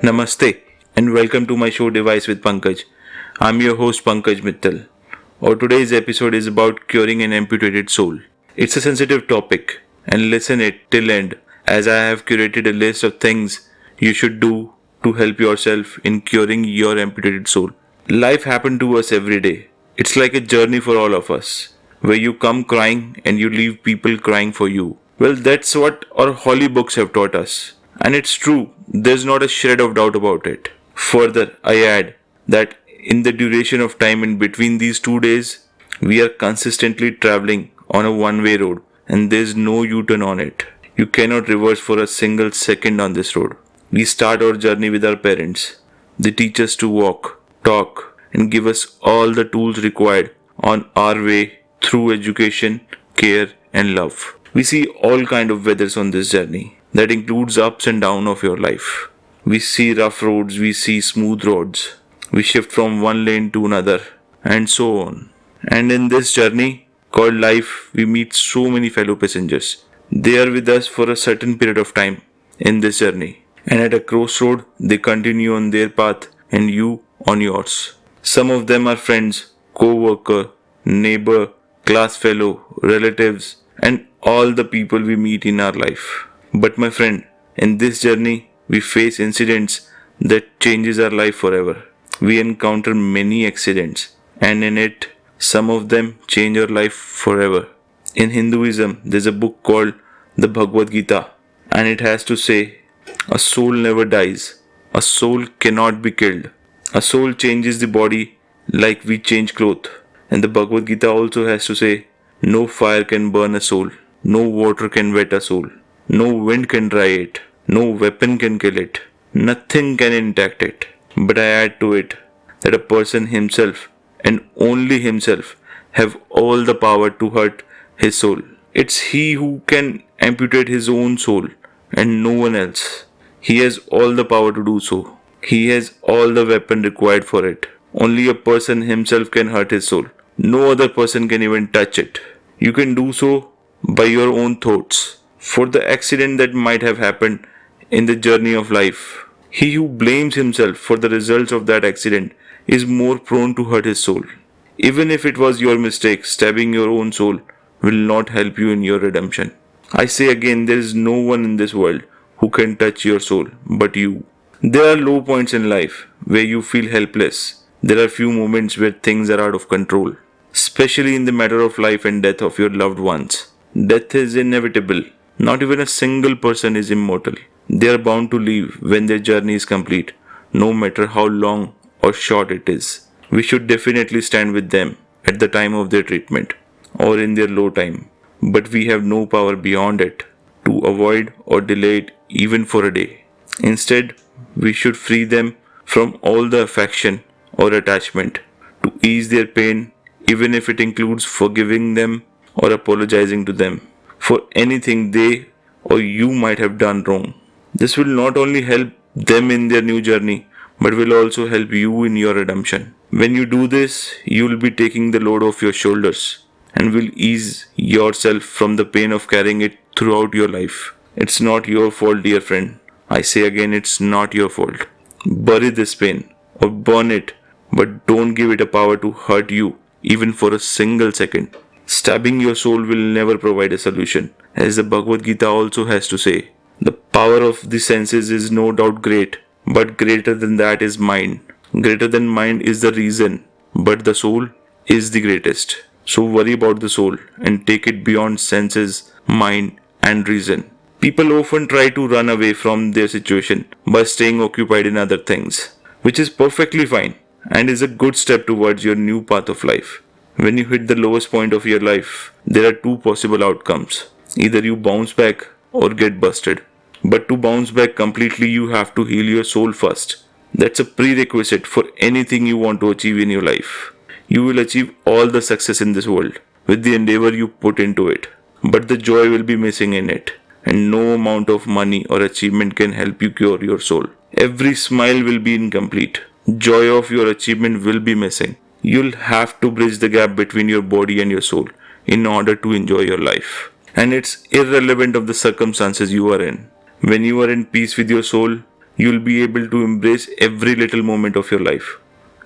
Namaste and welcome to my show Device with Pankaj. I'm your host Pankaj Mittal. Our today's episode is about curing an amputated soul. It's a sensitive topic and listen it till end as I have curated a list of things you should do to help yourself in curing your amputated soul. Life happens to us every day. It's like a journey for all of us where you come crying and you leave people crying for you. Well, that's what our holy books have taught us. And it's true, there's not a shred of doubt about it. Further, I add that in the duration of time in between these 2 days, we are consistently traveling on a one-way road and there's no U-turn on it. You cannot reverse for a single second on this road. We start our journey with our parents. They teach us to walk, talk, and give us all the tools required on our way through education, care, and love. We see all kind of weathers on this journey. That includes ups and downs of your life. We see rough roads, we see smooth roads. We shift from one lane to another, and so on. And in this journey called life, we meet so many fellow passengers. They are with us for a certain period of time in this journey. And at a crossroad, they continue on their path and you on yours. Some of them are friends, co-worker, neighbor, class fellow, relatives, and all the people we meet in our life. But my friend, in this journey, we face incidents that changes our life forever. We encounter many accidents, and in it, some of them change our life forever. In Hinduism, there's a book called the Bhagavad Gita, and it has to say, a soul never dies. A soul cannot be killed. A soul changes the body like we change clothes. And the Bhagavad Gita also has to say, no fire can burn a soul. No water can wet a soul. No wind can dry it. No weapon can kill it. Nothing can intact it. But I add to it that a person himself and only himself have all the power to hurt his soul. It's he who can amputate his own soul and no one else. He has all the power to do so. He has all the weapon required for it. Only a person himself can hurt his soul. No other person can even touch it. You can do so by your own thoughts. For the accident that might have happened in the journey of life, he who blames himself for the results of that accident is more prone to hurt his soul. Even if it was your mistake, stabbing your own soul will not help you in your redemption. I say again, there is no one in this world who can touch your soul but you. There are low points in life where you feel helpless. There are few moments where things are out of control, especially in the matter of life and death of your loved ones. Death is inevitable. Not even a single person is immortal. They are bound to leave when their journey is complete, no matter how long or short it is. We should definitely stand with them at the time of their treatment or in their low time, but we have no power beyond it to avoid or delay it even for a day. Instead, we should free them from all the affection or attachment to ease their pain, even if it includes forgiving them or apologizing to them for anything they or you might have done wrong. This will not only help them in their new journey, but will also help you in your redemption. When you do this, you will be taking the load off your shoulders and will ease yourself from the pain of carrying it throughout your life. It's not your fault, dear friend. I say again, it's not your fault. Bury this pain or burn it, but don't give it a power to hurt you even for a single second. Stabbing your soul will never provide a solution. As the Bhagavad Gita also has to say, the power of the senses is no doubt great, but greater than that is mind. Greater than mind is the reason, but the soul is the greatest. So worry about the soul and take it beyond senses, mind, and reason. People often try to run away from their situation by staying occupied in other things, which is perfectly fine and is a good step towards your new path of life. When you hit the lowest point of your life, there are two possible outcomes. Either you bounce back or get busted. But to bounce back completely, you have to heal your soul first. That's a prerequisite for anything you want to achieve in your life. You will achieve all the success in this world with the endeavor you put into it. But the joy will be missing in it. And no amount of money or achievement can help you cure your soul. Every smile will be incomplete. Joy of your achievement will be missing. You'll have to bridge the gap between your body and your soul in order to enjoy your life. And it's irrelevant of the circumstances you are in. When you are in peace with your soul, you'll be able to embrace every little moment of your life.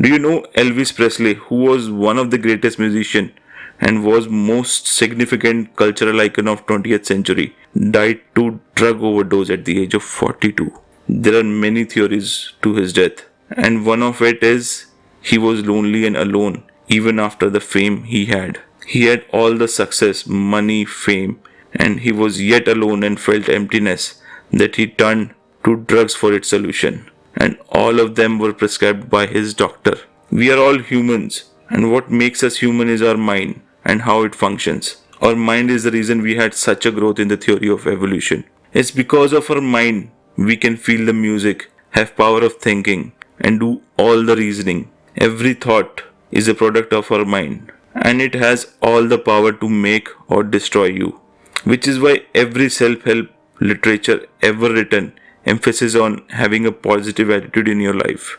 Do you know Elvis Presley, who was one of the greatest musicians and was most significant cultural icon of 20th century, died to drug overdose at the age of 42. There are many theories to his death, and one of it is he was lonely and alone even after the fame he had. He had all the success, money, fame, and he was yet alone and felt emptiness that he turned to drugs for its solution. And all of them were prescribed by his doctor. We are all humans, and what makes us human is our mind and how it functions. Our mind is the reason we had such a growth in the theory of evolution. It's because of our mind we can feel the music, have power of thinking, and do all the reasoning. Every thought is a product of our mind, and it has all the power to make or destroy you. Which is why every self-help literature ever written emphasis on having a positive attitude in your life.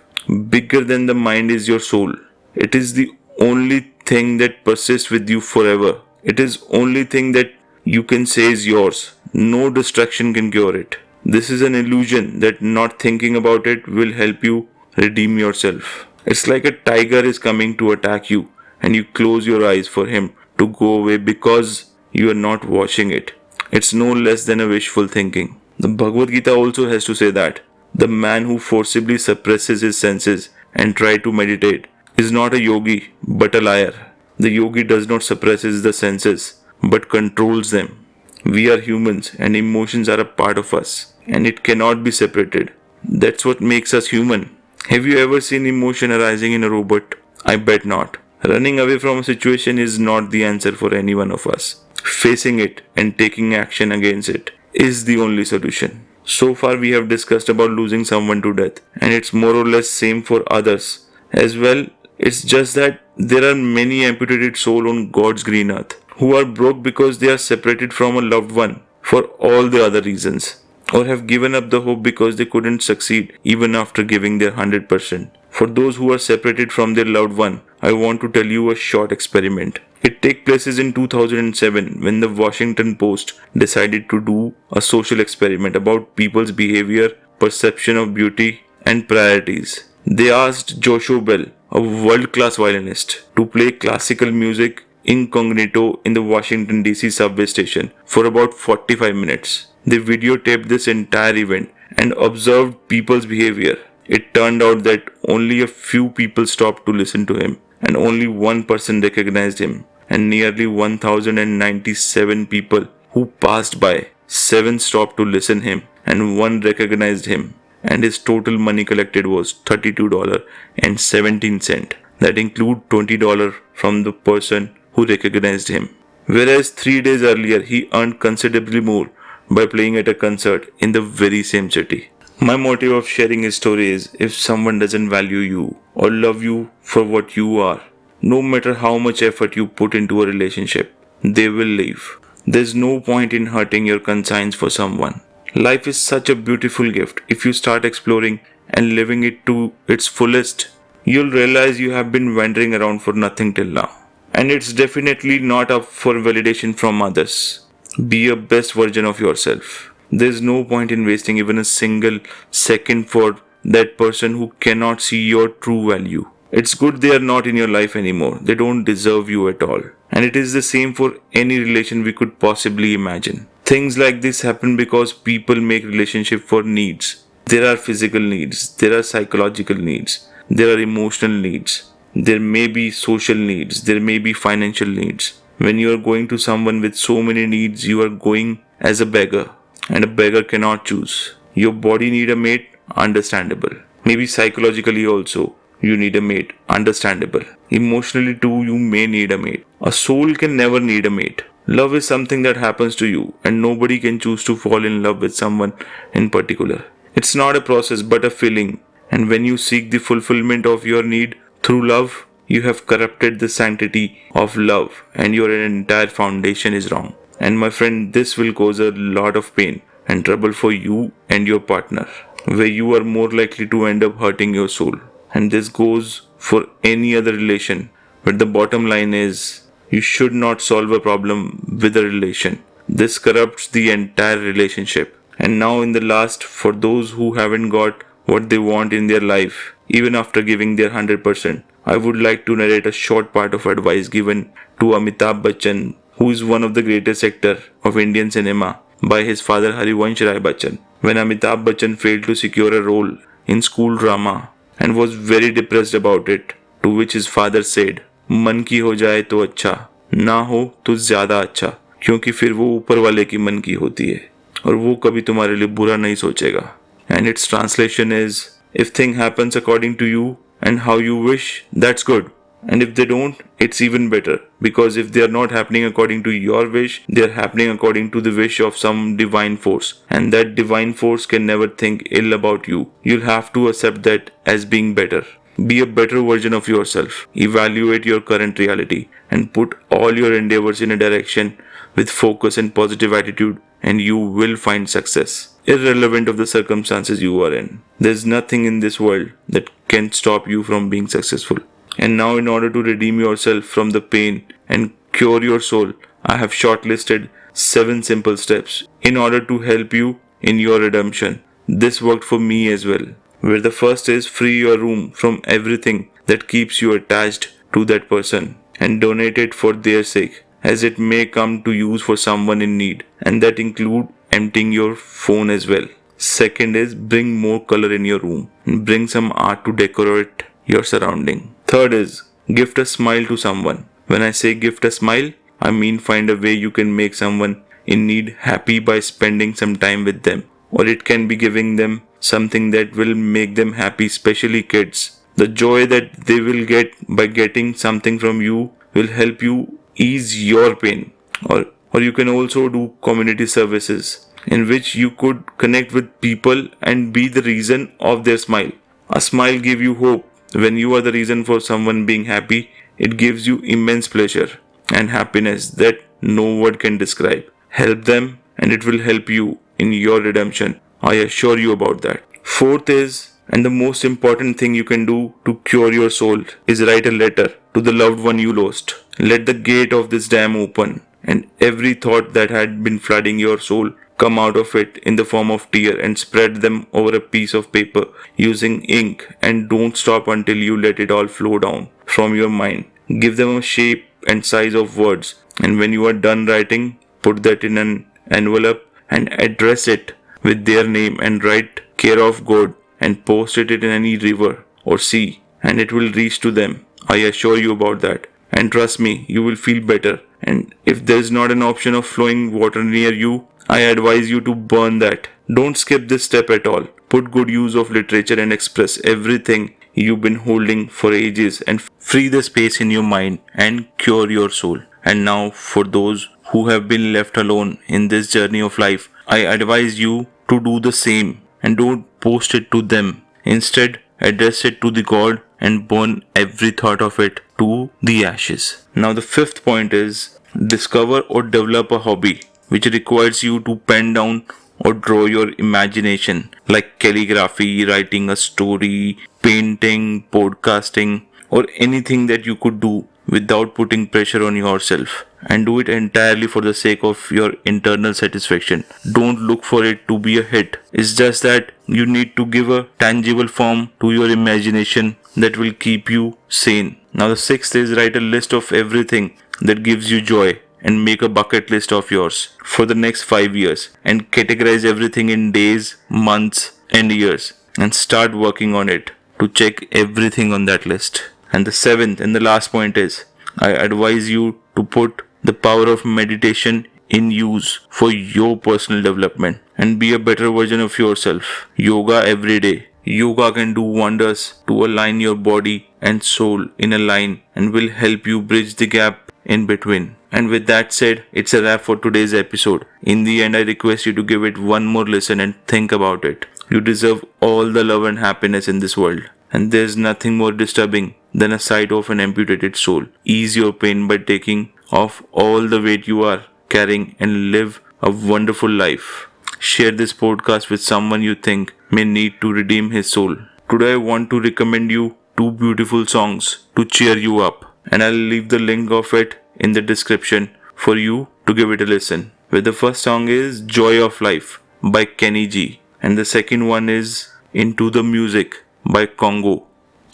Bigger than the mind is your soul. It is the only thing that persists with you forever. It is only thing that you can say is yours. No distraction can cure it. This is an illusion that not thinking about it will help you redeem yourself. It's like a tiger is coming to attack you and you close your eyes for him to go away because you are not watching it. It's no less than a wishful thinking. The Bhagavad Gita also has to say that the man who forcibly suppresses his senses and tries to meditate is not a yogi but a liar. The yogi does not suppress the senses but controls them. We are humans and emotions are a part of us and it cannot be separated. That's what makes us human. Have you ever seen emotion arising in a robot? I bet not. Running away from a situation is not the answer for any one of us. Facing it and taking action against it is the only solution. So far we have discussed about losing someone to death, and it's more or less same for others as well. It's just that there are many amputated souls on God's green earth who are broke because they are separated from a loved one for all the other reasons, or have given up the hope because they couldn't succeed even after giving their 100%. For those who are separated from their loved one, I want to tell you a short experiment. It took place in 2007 when the Washington Post decided to do a social experiment about people's behavior, perception of beauty, and priorities. They asked Joshua Bell, a world-class violinist, to play classical music incognito in the Washington DC subway station for about 45 minutes. They videotaped this entire event and observed people's behavior. It turned out that only a few people stopped to listen to him, and only one person recognized him, and nearly 1097 people who passed by, 7 stopped to listen him, and 1 recognized him, and his total money collected was $32.17. That include $20 from the person who recognized him. Whereas 3 days earlier he earned considerably more by playing at a concert in the very same city. My motive of sharing his story is, if someone doesn't value you or love you for what you are, no matter how much effort you put into a relationship, they will leave. There's no point in hurting your conscience for someone. Life is such a beautiful gift. If you start exploring and living it to its fullest, you'll realize you have been wandering around for nothing till now. And it's definitely not up for validation from others. Be a best version of yourself. There's no point in wasting even a single second for that person who cannot see your true value. It's good they are not in your life anymore. They don't deserve you at all. And it is the same for any relation we could possibly imagine. Things like this happen because people make relationship for needs. There are physical needs, there are psychological needs, there are emotional needs, there may be social needs, there may be financial needs. When you are going to someone with so many needs, you are going as a beggar. And a beggar cannot choose. Your body need a mate, understandable. Maybe psychologically also, you need a mate, understandable. Emotionally too, you may need a mate. A soul can never need a mate. Love is something that happens to you, and nobody can choose to fall in love with someone in particular. It's not a process but a feeling, and when you seek the fulfillment of your need through love, you have corrupted the sanctity of love, and your entire foundation is wrong. And my friend, this will cause a lot of pain and trouble for you and your partner, where you are more likely to end up hurting your soul. And this goes for any other relation, but the bottom line is, you should not solve a problem with a relation. This corrupts the entire relationship. And now, in the last, for those who haven't got what they want in their life, even after giving their 100%, I would like to narrate a short part of advice given to Amitabh Bachchan, who is one of the greatest actors of Indian cinema, by his father Harivansh Rai Bachchan. When Amitabh Bachchan failed to secure a role in school drama and was very depressed about it, to which his father said, मन की हो जाए तो अच्छा, ना हो तो ज्यादा अच्छा, क्योंकि फिर वो ऊपर वाले की मन की होती है और वो कभी तुम्हारे लिए बुरा नहीं सोचेगा. And its translation is, if thing happens according to you and how you wish, that's good. And if they don't, it's even better. Because if they are not happening according to your wish, they are happening according to the wish of some divine force. And that divine force can never think ill about you. You'll have to accept that as being better. Be a better version of yourself. Evaluate your current reality and put all your endeavors in a direction with focus and positive attitude, and you will find success, irrelevant of the circumstances you are in. There's nothing in this world that can stop you from being successful. And now, in order to redeem yourself from the pain and cure your soul, I have shortlisted 7 simple steps in order to help you in your redemption. This worked for me as well. Where the first is, free your room from everything that keeps you attached to that person and donate it for their sake, as it may come to use for someone in need, and that include emptying your phone as well. Second is, bring more color in your room and bring some art to decorate your surrounding. Third is, gift a smile to someone. When I say gift a smile, I mean find a way you can make someone in need happy by spending some time with them, or it can be giving them something that will make them happy, especially kids. The joy that they will get by getting something from you will help you ease your pain. Or you can also do community services in which you could connect with people and be the reason of their smile. A smile gives you hope. When you are the reason for someone being happy, it gives you immense pleasure and happiness that no word can describe. Help them and it will help you in your redemption. I assure you about that. Fourth is, and the most important thing you can do to cure your soul, is write a letter to the loved one you lost. Let the gate of this dam open and every thought that had been flooding your soul come out of it in the form of tear and spread them over a piece of paper using ink, and don't stop until you let it all flow down from your mind. Give them a shape and size of words, and when you are done writing, put that in an envelope and address it with their name and write care of God and post it in any river or sea, and it will reach to them. I assure you about that. And trust me, you will feel better. And if there is not an option of flowing water near you, I advise you to burn that. Don't skip this step at all. Put good use of literature and express everything you've been holding for ages and free the space in your mind and cure your soul. And now, for those who have been left alone in this journey of life, I advise you to do the same and don't post it to them. Instead, address it to the God and burn every thought of it to the ashes. Now, the fifth point is, discover or develop a hobby which requires you to pen down or draw your imagination, like calligraphy, writing a story, painting, podcasting, or anything that you could do without putting pressure on yourself, and do it entirely for the sake of your internal satisfaction. Don't look for it to be a hit. It's just that you need to give a tangible form to your imagination that will keep you sane. Now the sixth is, write a list of everything that gives you joy and make a bucket list of yours for the next 5 years, and categorize everything in days, months and years, and start working on it to check everything on that list. And the seventh and the last point is, I advise you to put the power of meditation in use for your personal development and be a better version of yourself. Yoga every day. Yoga can do wonders to align your body and soul in a line and will help you bridge the gap in between. And with that said, it's a wrap for today's episode. In the end, I request you to give it one more listen and think about it. You deserve all the love and happiness in this world. And there's nothing more disturbing than a sight of an amputated soul. Ease your pain by taking off all the weight you are carrying and live a wonderful life. Share this podcast with someone you think may need to redeem his soul. Today I want to recommend you 2 beautiful songs to cheer you up, and I'll leave the link of it in the description for you to give it a listen. Where the first song is Joy of Life by Kenny G. And the second one is Into the Music by Kongo.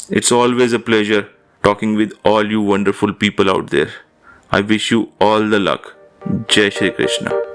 It's always a pleasure talking with all you wonderful people out there. I wish you all the luck. Jai Shri Krishna.